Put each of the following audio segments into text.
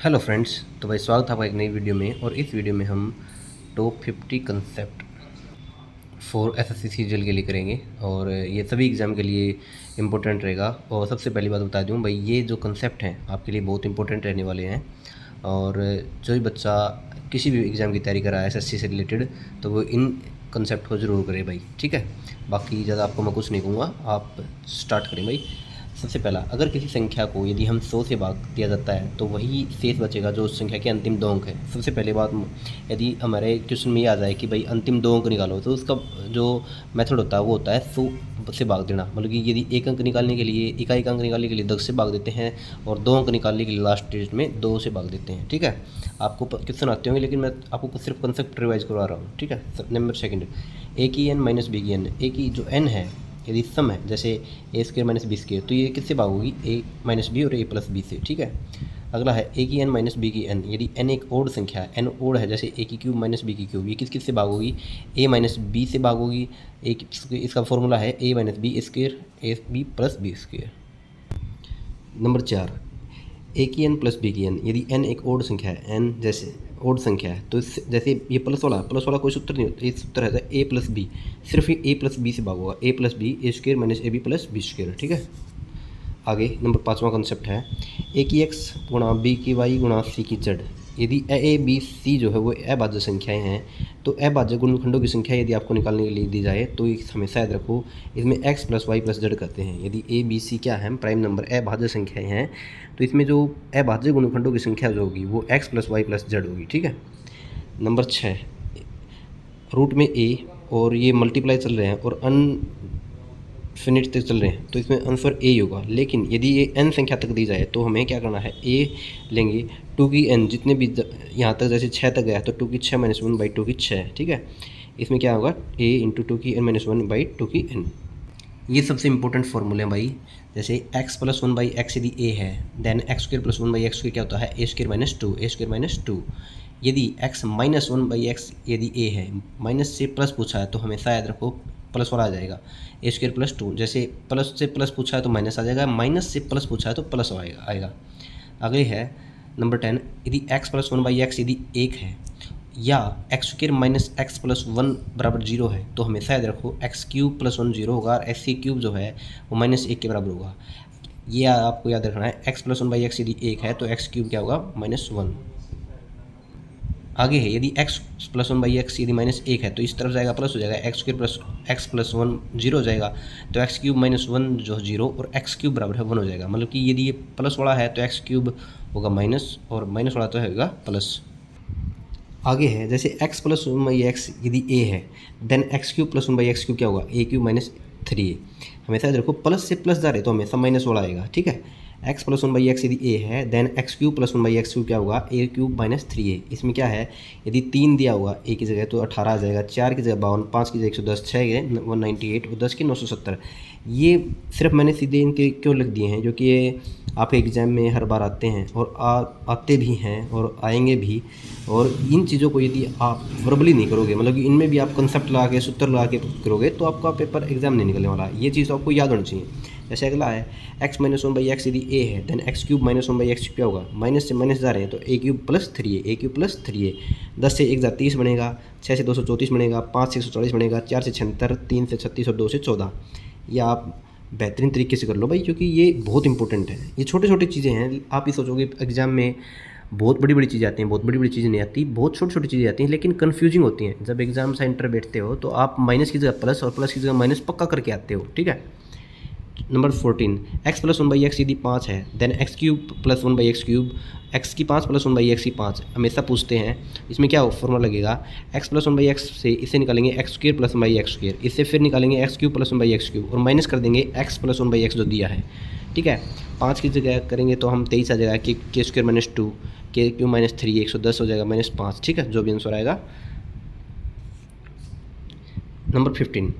Hello friends. तो भाई स्वागत है आपका एक नई वीडियो में। और इस वीडियो में हम top 50 concept for SSC CGL के लिए करेंगे और ये सभी एग्ज़ाम के लिए इम्पोर्टेंट रहेगा। और सबसे पहली बात बता दूं भाई, ये जो कंसेप्ट हैं आपके लिए बहुत इंपॉर्टेंट रहने वाले हैं। और जो भी बच्चा किसी भी एग्ज़ाम की तैयारी कर रहा है एसएससी से रिलेटेड, तो वो इन कंसेप्ट को ज़रूर करें भाई, ठीक है। बाकी ज़्यादा आपको मैं कुछ नहीं कहूँगा, आप स्टार्ट करें भाई। सबसे पहला, अगर किसी संख्या को यदि हम 100 से भाग दिया जाता है तो वही शेष बचेगा जो उस संख्या के अंतिम दो अंक है। सबसे पहले बात, यदि हमारे क्वेश्चन में ये आ जाए कि भाई अंतिम दो अंक निकालो, तो उसका जो मेथड होता है वो होता है 100 से भाग देना। मतलब कि यदि एक अंक निकालने के लिए, इकाई का अंक निकालने के लिए 10 से भाग देते हैं और दो अंक निकालने के लिए लास्ट स्टेज में 2 से भाग देते हैं, ठीक है। आपको क्वेश्चन आते होंगे लेकिन मैं आपको सिर्फ कंसेप्ट रिवाइज करवा रहा हूँ, ठीक है। नंबर सेकंड, ए की एन माइनस बी की एन। ए की जो एन है यदि सम है, जैसे ए स्क्र माइनस बी स्क्र, तो ये किससे भाग होगी? ए माइनस बी और ए प्लस बी से, ठीक है। अगला है ए की एन माइनस बी की एन। यदि एन एक ओड संख्या है, एन ओड है, जैसे ए की क्यूब माइनस बी की क्यूब, ये किस से भाग होगी? ए माइनस बी से भाग होगी। इसका फॉर्मूला है A minus B square A B plus B square. Number 4, A की एन प्लस बी की एन। यदि एन एक ओड संख्या है, एन जैसे ओड संख्या है, तो जैसे ये प्लस वाला कोई सूत्र नहीं होता, ये सूत्र है ए प्लस बी, सिर्फ ये ए प्लस बी से भाग होगा। A plus B A square minus A B plus B square, ठीक है। आगे नंबर 5वां कंसेप्ट है ए की एक्स गुणा बी की वाई गुणा सी की जेड। यदि ए बी सी जो है वो अभाज्य संख्याएं हैं, तो अभाज्य गुणनखंडों की संख्या यदि आपको निकालने के लिए दी जाए तो ये हमेशा याद रखो, इसमें x plus y plus z कहते हैं। यदि ए बी सी क्या है? प्राइम नंबर अभाज्य संख्याएं हैं, तो इसमें जो अभाज्य गुणनखंडों की संख्या जो होगी वो x plus y plus z होगी, ठीक है। नंबर 6, रूट में ए और ये मल्टीप्लाई चल रहे हैं और फिनिट तक चल रहे हैं, तो इसमें आंसर ए होगा। लेकिन यदि ये एन संख्या तक दी जाए तो हमें क्या करना है? ए लेंगे 2 की एन, जितने भी यहाँ तक, जैसे 6 तक गया तो 2 की 6 माइनस 1 बाई 2 की 6, ठीक है। इसमें क्या होगा? ए इंटू 2 की एन माइनस 1 बाई 2 की एन। ये सबसे इंपॉर्टेंट फॉर्मूले हैं भाई। जैसे एक्स प्लस 1 बाई एक्स यदि ए है, then x square plus 1 by x square क्या होता है? A square minus 2, a square minus 2। यदि एक्स माइनस 1 बाई एक्स यदि ए है, माइनस से प्लस पूछा है तो हमेशा याद रखो प्लस वाला आ जाएगा, ए स्क्र प्लस 2। जैसे प्लस से प्लस पूछा है तो माइनस आ जाएगा, माइनस से प्लस पूछा है तो प्लस आएगा। अगले है नंबर 10, यदि एक्स प्लस 1 बाई एक्स यदि 1 है या x square minus x plus 1 बराबर 0 है, तो हमेशा याद रखो एक्स क्यूब प्लस 1 0 होगा और एक्स क्यूब जो है वो माइनस 1 के बराबर होगा। ये आपको याद रखना है। एक्स प्लस 1 बाई एक्स यदि 1 है तो एक्स क्यूब क्या होगा? माइनस 1। आगे है, यदि एक्स प्लस 1 बाई एक्स यदि माइनस 1 है तो इस तरफ जाएगा प्लस हो जाएगा, एक्स प्लस 1 0 हो जाएगा, तो एक्स क्यूब माइनस 1 जो 0 और एक्स क्यूब बराबर है 1 हो जाएगा। मतलब कि यदि ये प्लस वाला है तो एक्स क्यूब होगा माइनस और माइनस वाला तो होगा प्लस। आगे है, जैसे x प्लस 1 बाई एक्स यदि a है, then x cube plus 1 by x cube क्या होगा? A cube minus 3a। हमेशा याद रखो प्लस से प्लस जा रहे तो हमेशा माइनस वाला आएगा, ठीक है। x प्लस 1 बाई एक्स यदि a है, then x cube plus 1 by x cube क्या होगा? A cube minus 3a। इसमें क्या है? यदि 3 दिया हुआ a की जगह तो 18 आ जाएगा, 4 की जगह 52, 5 की जगह 110, 6 के 198 और 10 के 970। ये सिर्फ मैंने सीधे इनके क्यों लिख दिए हैं, जो कि ये आपके एग्ज़ाम में हर बार आते हैं और आते भी हैं और आएंगे भी। और इन चीज़ों को यदि आप वर्बली नहीं करोगे, मतलब कि इनमें भी आप कंसेप्ट लगा के सूत्र लगा के करोगे, तो आपका पेपर एग्जाम नहीं निकलने वाला। ये चीज़ आपको याद होनी चाहिए। जैसे अगला है, एक्स माइनस 1 बाई एक्स यदि ए है, then x cube minus 1 by x क्या होगा? माइनस से माइनस जा रहे हैं तो a cube plus 3a, a cube plus 3a। 10 से 1 30 बनेगा, 6 से 234 बनेगा, 5 से 140 बनेगा, 4 से 76, 3 से 36 और 2 से 14। ये आप बेहतरीन तरीके से कर लो भाई, क्योंकि ये बहुत इंपॉर्टेंट है। ये छोटी छोटी चीज़ें हैं। आप ही सोचोगे एग्जाम में बहुत बड़ी बड़ी चीज़ें आती हैं, बहुत बड़ी बड़ी चीज़ें नहीं आती, बहुत छोटी छोटी चीज़ें आती हैं लेकिन कन्फ्यूजिंग होती हैं। जब एग्जाम सेंटर बैठते हो तो आप माइनस की जगह प्लस और प्लस की जगह माइनस पक्का करके आते हो, ठीक है। Number 14, x plus 1 by x यदि 5 है, then x cube plus 1 by x cube, x की 5 प्लस 1 बाई एक्स की 5 हमेशा पूछते हैं। इसमें क्या फॉर्मूला लगेगा? एक्स प्लस 1 बाई एक्स से इसे निकालेंगे x square plus 1 by x square, इससे फिर निकालेंगे x cube plus 1 by x cube और माइनस कर देंगे एक्स प्लस 1 बाई एक्स जो दिया है, ठीक है। 5 की जगह करेंगे तो हम 23 आ जाएगा, कि के स्क्र माइनस 2, के क्यूब माइनस 3, 110 हो जाएगा माइनस 5, ठीक है, जो भी आंसर आएगा। Number 15,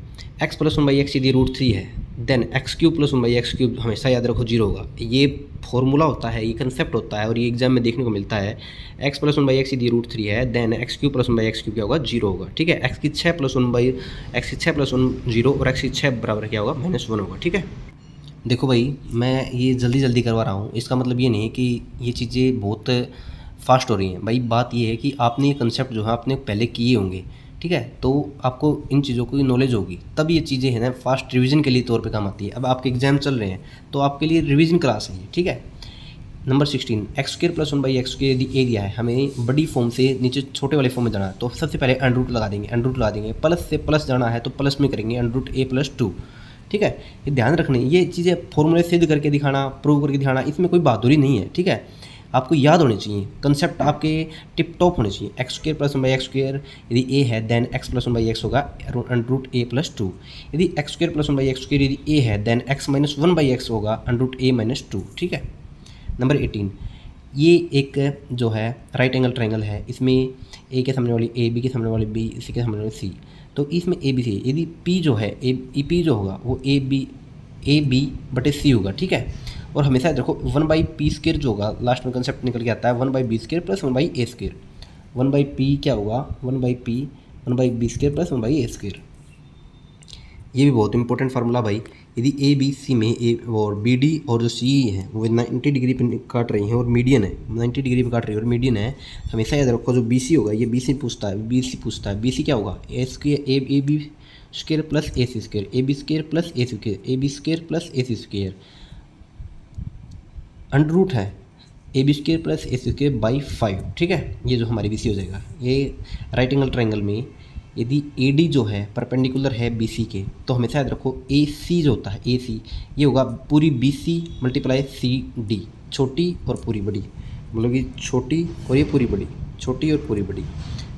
x plus 1 by x यदि रूट 3 है, then x cube plus 1 by x cube हमेशा याद रखो 0 होगा। ये फॉर्मूला होता है, ये कंसेप्ट होता है और ये एग्जाम में देखने को मिलता है। एक्स प्लस 1 बाई एक्स यदि रूट 3 है, then x cube plus 1 by x cube क्या होगा? 0 होगा, ठीक है। एक्स की 6 प्लस 1 0 और एक्स की 6 बराबर क्या होगा? -1 होगा, ठीक है। देखो भाई, मैं ये जल्दी जल्दी करवा रहा हूँ, इसका मतलब ये नहीं है कि ये चीज़ें बहुत फास्ट हो रही हैं भाई। बात ये है कि आपने ये कंसेप्ट जो है आपने पहले किए होंगे, ठीक है, तो आपको इन चीज़ों की नॉलेज होगी, तब ये चीज़ें हैं ना फास्ट रिवीजन के लिए तौर पे काम आती है। अब आपके एग्जाम चल रहे हैं तो आपके लिए रिवीजन क्लास है ये, ठीक है। Number 16, x square plus 1/x square यदि ए दिया है, हमें बड़ी फॉर्म से नीचे छोटे वाले फॉर्म में जाना है, तो सबसे पहले अंडर रूट लगा देंगे, अंडर रूट लगा देंगे। प्लस से प्लस जाना है तो प्लस में करेंगे अंडर रूट a + 2, ठीक है। ये ध्यान रखने, ये चीज़ें फॉर्मूले सिद्ध करके दिखाना, प्रूव करके दिखाना, इसमें कोई बहादुरी नहीं है, ठीक है। आपको याद होने चाहिए, कंसेप्ट आपके टिप टॉप होने चाहिए। X square plus 1/x square यदि a है देन x प्लस 1/x होगा अंडर रूट a + 2। यदि x square plus 1/x square यदि a है देन x - 1/x होगा अंडर रूट a - 2, ठीक है। नंबर 18, ये एक जो है राइट एंगल ट्रायंगल है, इसमें ए के सामने वाली ए, बी के सामने वाली बी, सी के सामने वाली सी, तो इसमें ए बी सी, यदि पी जो है पी जो होगा वो ए बी बटे सी होगा, ठीक है। और हमेशा देखो 1/p² जो होगा लास्ट में कंसेप्ट निकल के आता है 1/b² + 1/a²। 1/p क्या होगा, 1/p 1/b² + 1/a²। ये भी बहुत इंपॉर्टेंट फार्मूला भाई। यदि ए बी सी में ए और बी डी और जो सी ई है वो 90 डिग्री पे काट रही हैं और मीडियन है, 90 डिग्री पे काट रही है और मीडियन है, हमेशा याद रखो जो बी सी होगा, ये बी सी पूछता है, बी सी क्या होगा, A B square plus A C square, A B square plus A C square, A B square plus A C square, under root है A B square plus A C square by 5, ठीक है। ये जो हमारी B C हो जाएगा, ये right angle triangle में यदि ए डी जो है परपेंडिकुलर है बी सी के, तो हमेशा याद रखो ए सी जो होता है, ए सी ये होगा पूरी b c multiply c d, छोटी और पूरी बड़ी, मतलब कि छोटी और ये पूरी बड़ी, छोटी और पूरी बड़ी।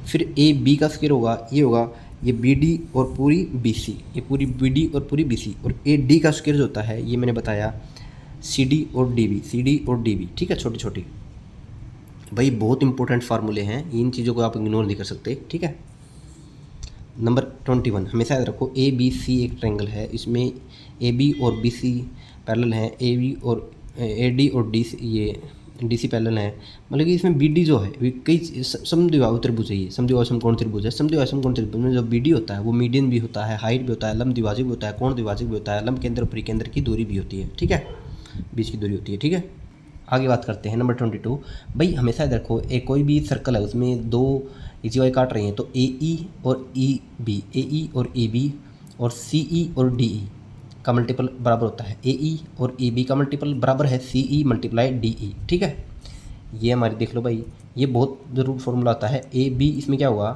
फिर ए बी का स्क्वायर होगा, ये होगा ये बी डी और पूरी बी सी, ये पूरी बी डी और पूरी बी सी। और ए डी का स्क्वायर जो होता है ये मैंने बताया सी डी और डी बी, सी डी और डी बी, ठीक है, छोटी छोटी। भाई बहुत इंपॉर्टेंट फार्मूले हैं, इन चीज़ों को आप इग्नोर नहीं कर सकते, ठीक है। नंबर 21, हमेशा याद रखो ए बी सी एक ट्रायंगल है, इसमें ए बी और बी सी पैरेलल हैं, ए बी और ए डी और डी सी, ये डी सी पैरेलल है, मतलब कि इसमें बी डी जो है कई समद्विबाहु त्रिभुज है, ये समद्विबाहु समकोण त्रिभुज है। समद्विबाहु समकोण त्रिभुज में जो बी डी होता है वो मीडियन भी होता है, हाइट भी होता है, लंब द्विभाजक भी होता है, कोण द्विभाजक भी होता है, लंब केंद्र और परिकेंद्र की दूरी भी होती है, ठीक है, बीच की दूरी होती है, ठीक है। आगे बात करते हैं नंबर 22, भाई हमेशा याद रखो एक कोई भी सर्कल है उसमें दो इसी वाई काट रही हैं, तो ए ई और ई बी, ए ई और ए बी और सी ई और डी ई का मल्टीपल बराबर होता है, ए ई और ए बी का मल्टीपल बराबर है सी ई मल्टीप्लाई डी ई, ठीक है। ये हमारी देख लो भाई, ये बहुत ज़रूर फॉर्मूला आता है। ए बी इसमें क्या होगा,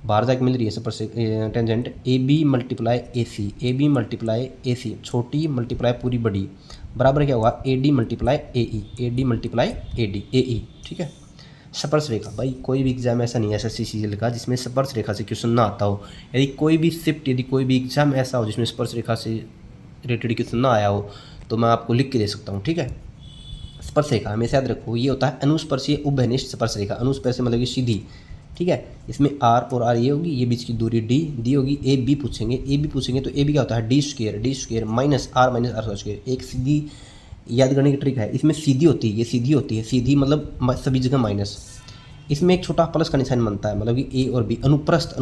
बाहर जाके मिल रही है सब से tangent, A B multiply A C, A B multiply A C, छोटी मल्टीप्लाई पूरी बड़ी, बराबर क्या होगा A D multiply A E, A D multiply A D A E, ठीक है। स्पर्श रेखा, भाई कोई भी एग्जाम ऐसा नहीं है एसएससी सीजीएल का जिसमें स्पर्श रेखा से क्वेश्चन ना आता हो। यदि कोई भी शिफ्ट, यदि कोई भी एग्जाम ऐसा हो जिसमें स्पर्श रेखा से रिलेटेड क्वेश्चन ना आया हो तो मैं आपको लिख के दे सकता हूँ, ठीक है। स्पर्श रेखा हमेशा याद रखो ये होता है अनुस्पर्शीय उभयनिष्ठ स्पर्श रेखा, अनुस्पर्शीय मतलब कि सीधी, ठीक है। इसमें आर और आर ये होगी, ये बीच की दूरी डी होगी। ए बी पूछेंगे, तो ए बी क्या होता है d square minus r square, एक सीधी याद करने की ट्रिक है, इसमें सीधी होती है, ये सीधी होती है, सीधी मतलब सभी जगह माइनस, इसमें एक छोटा प्लस का निशान बनता है, मतलब कि ए और बी अनुप्रस्थ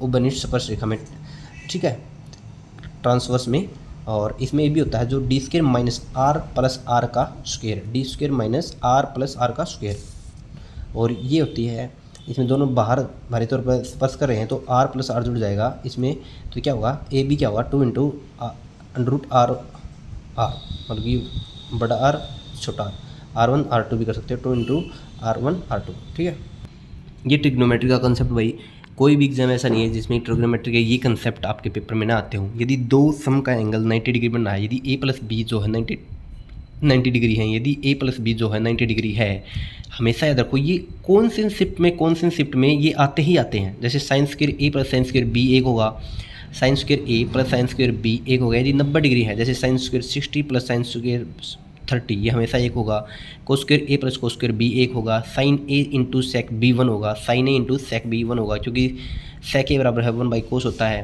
उभयनिष्ठ स्पर्श रेखा में, ठीक है, ट्रांसवर्स में। और इसमें ये भी होता है जो D square minus R plus R का square, D square minus R plus R का स्क्वायर। और ये होती है, इसमें दोनों बाहर भारी तौर पर स्पर्श कर रहे हैं तो आर प्लस आर जुड़ जाएगा इसमें, तो क्या होगा ए बी क्या होगा 2 × अंडर रूट आर आर, मतलब कि बड़ा आर छोटा R1 R2 भी कर सकते हो, 2 × R1 R2, ठीक है। ये ट्रिग्नोमेट्री का कंसेप्ट भाई कोई भी एग्जाम ऐसा नहीं है जिसमें ट्रिग्नोमेट्री के ये कंसेप्ट आपके पेपर में ना आते हों। यदि दो सम का एंगल 90 डिग्री बनना है, यदि a + b जो है 90 डिग्री है, यदि a + b जो है 90 डिग्री है, हमेशा याद रखो ये कौन से शिफ्ट में ये आते ही आते हैं। जैसे sine square a + sine square b एक होगा, sine square a + sine square b एक होगा। यदि 90 डिग्री है, जैसे साइन स्क्वायर 60 + साइन स्क्वायर 30, ये हमेशा एक होगा। Cos square a + cos square b एक होगा। साइन a × सेक b 1 होगा, साइन a × सेक b 1 होगा, क्योंकि सेक a बराबर है 1/कोस होता है,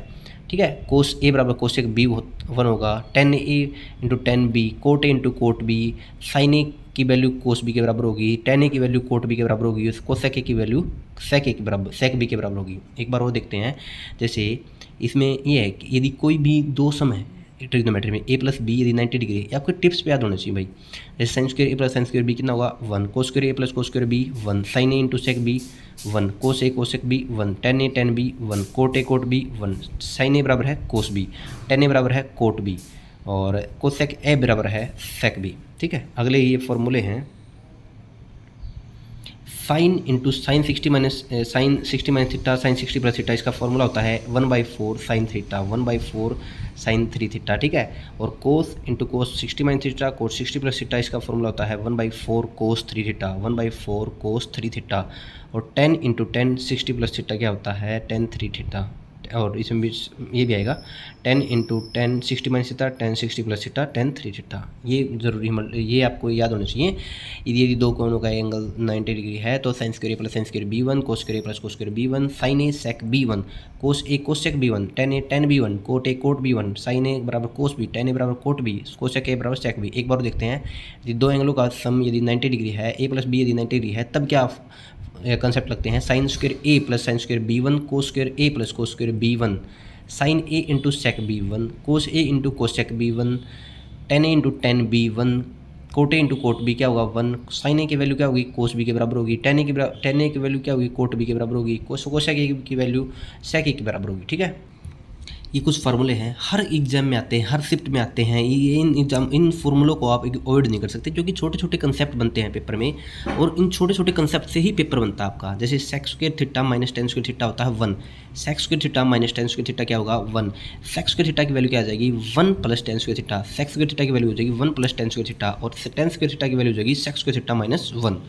ठीक है। कोस a बराबर कोस सेक b 1 होगा। Tan a × tan b, cot a × cot b, sine a की वैल्यू कोस b के बराबर होगी, टेन a की वैल्यू कोट b के बराबर होगी, कोस सेक a की वैल्यू सेक a के बराबर सेक b के बराबर होगी। एक बार वो देखते हैं, जैसे इसमें ये है कि यदि कोई भी दो सम है, ट्रिग्नोमेट्री में ए प्लस बी यदि 90 डिग्री, ये आपके टिप्स पे याद होना चाहिए भाई। जैसे साइन स्क्वायर ए प्लस साइन स्क्वायर बी कितना होगा 1, cos square A plus cos square B 1, sine A into sec B 1, cos A cosec B 1, tan A tan B 1, cot A cot B 1, sine A बराबर है cos B, tan A बराबर है cot B, और cosec A बराबर है सेक B. ठीक है, अगले ये फॉर्मूले हैं sine into sine 60 minus theta sine 60 plus theta, इसका फॉर्मूला होता है 1/4 साइन थीटा 1/4 साइन 3 थीटा। ठीक है, और cos into cos 60 minus theta cos 60 plus theta, इसका फॉर्मूला होता है 1/4 कोस 3 थीटा 1/4 कोस 3 थीटा, और 10 इंटू 10 60 प्लस थीटा क्या होता है 10 3 थीटा, और इसमें भी ये भी आएगा 10 into 10 60 minus theta 10 60 plus theta 10 3 theta. ये जरूरी ये आपको याद होना चाहिए। यदि दो कोणों का एंगल 90 डिग्री है तो sine square plus sine square b1 cos square plus cos square b1, sine A sec b1 cos A cos sec b1, tan A tan b1 cot A cot b1, sine A बराबर cos b, ten A बराबर coat b, कोस सेक ए बराबर सेक b। एक बार देखते हैं, यदि दो एंगलों का सम यदि 90 डिग्री है, ए प्लस बी यदि 90 डिग्री है, तब क्या कंसेप्ट लगते हैं sine square A plus sine square b1 cos square A plus cos square b1, sine A into sec b1 cos a into cos sec b1, tan a into tan b1, cot a into cot b क्या होगा 1, sine ए की value क्या होगी कोस B के बराबर होगी, ten ए की value क्या होगी कोट बी के बराबर होगी, कोसेक ए की वैल्यू सेक ए के बराबर होगी। ठीक है, ये कुछ फार्मूले हैं, हर एग्जाम में आते हैं, हर शिफ्ट में आते हैं। ये इन फार्मूलों को आप अवॉइड नहीं कर सकते, क्योंकि छोटे छोटे कंसेप्ट बनते हैं पेपर में, और इन छोटे छोटे कंसेप्ट से ही पेपर बनता है आपका। जैसे sec square theta minus tan square theta होता है 1, sec square theta minus tan square theta क्या होगा 1, सेक स्क्वायर थीटा की वैल्यू क्या आ जाएगी 1 plus tan square theta, sec square theta की वैल्यू हो जाएगी 1 प्लस टेन स्क्वायर थीटा, और टेन स्क्वायर थीटा की वैल्यू हो जाएगी सेक स्क्वायर थीटा माइनस 1।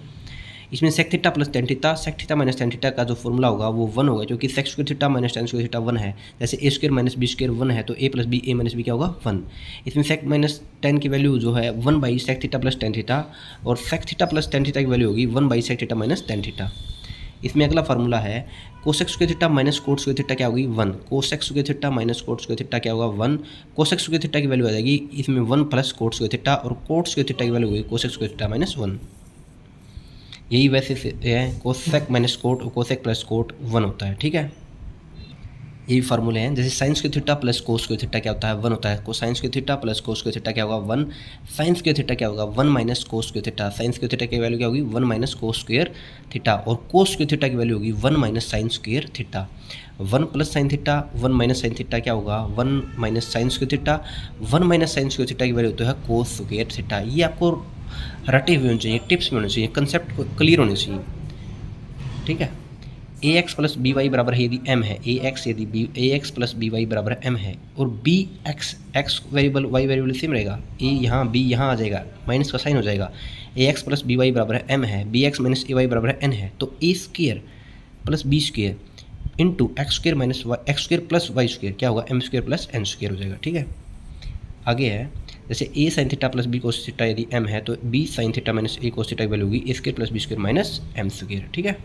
इसमें sec theta plus tan theta, sec theta minus tan theta का जो फॉर्मूला होगा वो 1 होगा, क्योंकि sec square theta minus tan square theta 1 है। जैसे A square minus B square 1 है, तो A plus B A minus B क्या होगा 1। इसमें सेक माइनस टेन की वैल्यू जो है 1 by sec theta plus tan theta, और sec theta plus tan theta की वैल्यू होगी 1 by sec theta minus tan theta. इसमें अगला फार्मूला है cosec square theta minus cot square theta क्या होगी 1, cosec square theta minus cot square theta क्या होगा 1, कोसेक स्क्वायर थीटा की वैल्यू आ जाएगी इसमें 1 प्लस कोट स्क्वायर थीटा, और कोट स्क्वायर थीटा की वैल्यू होगी कोसेक स्क्वायर थीटा माइनस 1। यही वैसे है कोसेक माइनस कोट और कोसेक प्लस कोट 1 होता है। ठीक है, यही फार्मूले हैं। जैसे sine square theta plus cos square theta क्या होता है 1 होता है, cosine square theta plus cos square theta क्या होगा 1, साइन स्क्वायर थीटा क्या होगा 1 minus cos square theta, sine square theta की वैल्यू क्या होगी 1 माइनस कोस स्क्वायर थीटा, और कोस स्क्वायर थीटा की वैल्यू होगी 1 minus sine square theta. 1 plus sine theta 1 minus sine theta क्या होगा 1 minus sine square theta, 1 minus sine square theta की value होता है कोस स्क्वायर थीटा। ये आपको रटे हुए होने चाहिए, टिप्स में होने चाहिए, कंसेप्ट क्लियर होने चाहिए। ठीक है, a x plus B Y बराबर है यदि एम है, a x plus B Y बराबर एम है, और b x variable y variable same रहेगा, ए यहाँ बी यहाँ आ जाएगा, माइनस का साइन हो जाएगा, A x plus B Y बराबर है एम है, B X minus A Y बराबर है एन है, तो A square plus B square into X square minus Y X square plus Y square क्या होगा M square plus N square हो जाएगा। ठीक है, आगे है जैसे A sine theta plus B cos theta यदि एम है, तो B sine theta minus A cos theta की वैल्यू होगी A square plus B square minus M square. ठीक है,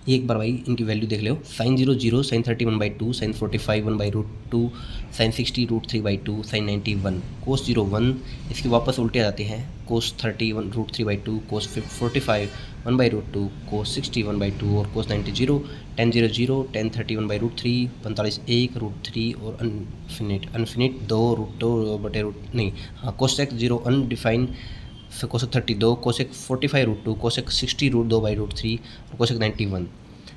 एक बार भाई इनकी वैल्यू देख लो, sine 0 0, sine 31/2, sine 45 1/√2, sine 60 √3/2, sine 90 1, cos 0 1, इसके वापस उल्टे आ जाते हैं, कोस 30 √3/2, कोस 45 1/√2, कोस 60 1/2, और कोस 90 0, tan 0 0, tan 30 1/√3, 45 1 √3, और अनफिनिट 2 नहीं हाँ, cosec 0 undefined, cosec 32, cosec 45 √2, cosec 60 √2/√3, और cosec 90 1,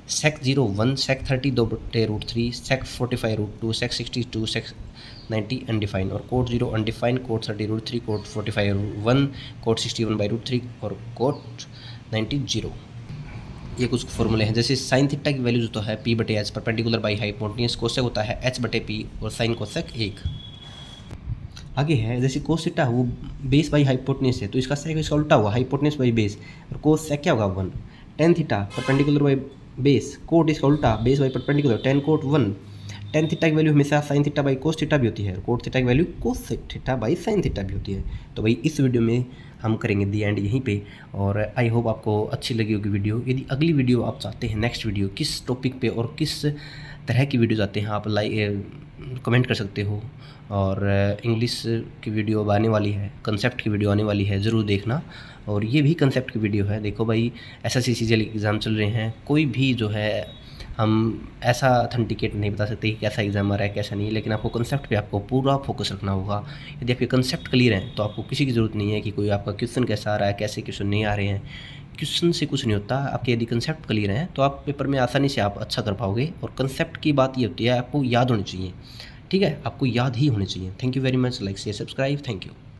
sec 0 1, sec 30 2/√3, sec 45 √2, sec 62, sec 90 undefined, और cot 0 undefined, cot 30 √3, cot 45 1, cot 60 1/√3, और कोट 90 0। ये कुछ फॉर्मूले हैं। जैसे साइन थीटा की वैल्यू जो है p/h perpendicular by hypotenuse, cosec होता है h/p, और साइन कोसेक 1। आगे है जैसे कोस थीटा वो बेस बाई हाइपोटेन्यूज है, तो इसका सेक इसका उल्टा हुआ हाइपोटेन्यूज बाई बेस, और कोस सेक क्या होगा 1, tan theta perpendicular by base, cot इसका उल्टा base by perpendicular, tan cot 1, tan theta की वैल्यू हमेशा sine theta by cos theta भी होती है, कोट थीटा की value cos theta by sine theta भी होती है। तो भाई इस वीडियो में हम करेंगे दी एंड यहीं पे, और आई होप आपको अच्छी लगी होगी वीडियो। यदि अगली वीडियो आप चाहते हैं, नेक्स्ट वीडियो किस टॉपिक पे और किस तरह की वीडियो चाहते हैं, आप कमेंट कर सकते हो। और इंग्लिश की वीडियो अब आने वाली है, कंसेप्ट की वीडियो आने वाली है, ज़रूर देखना। और ये भी कंसेप्ट की वीडियो है। देखो भाई SSC CGL एग्ज़ाम चल रहे हैं, कोई भी जो है हम ऐसा ऑथेंटिकेट नहीं बता सकते कि कैसा एग्ज़ाम आ रहा है कैसा नहीं, लेकिन आपको कंसेप्ट पे आपको पूरा फोकस रखना होगा। यदि आपके कंसेप्ट क्लियर हैं तो आपको किसी की ज़रूरत नहीं है कि कोई आपका क्वेश्चन कैसा आ रहा है, कैसे क्वेश्चन नहीं आ रहे हैं। क्वेश्चन से कुछ नहीं होता, आपके यदि कंसेप्ट क्लियर हैं तो आप पेपर में आसानी से आप अच्छा कर पाओगे। और कंसेप्ट की बात ये होती है आपको याद होनी चाहिए, ठीक है, आपको याद ही होनी चाहिए। Thank you very much, like share subscribe, thank you.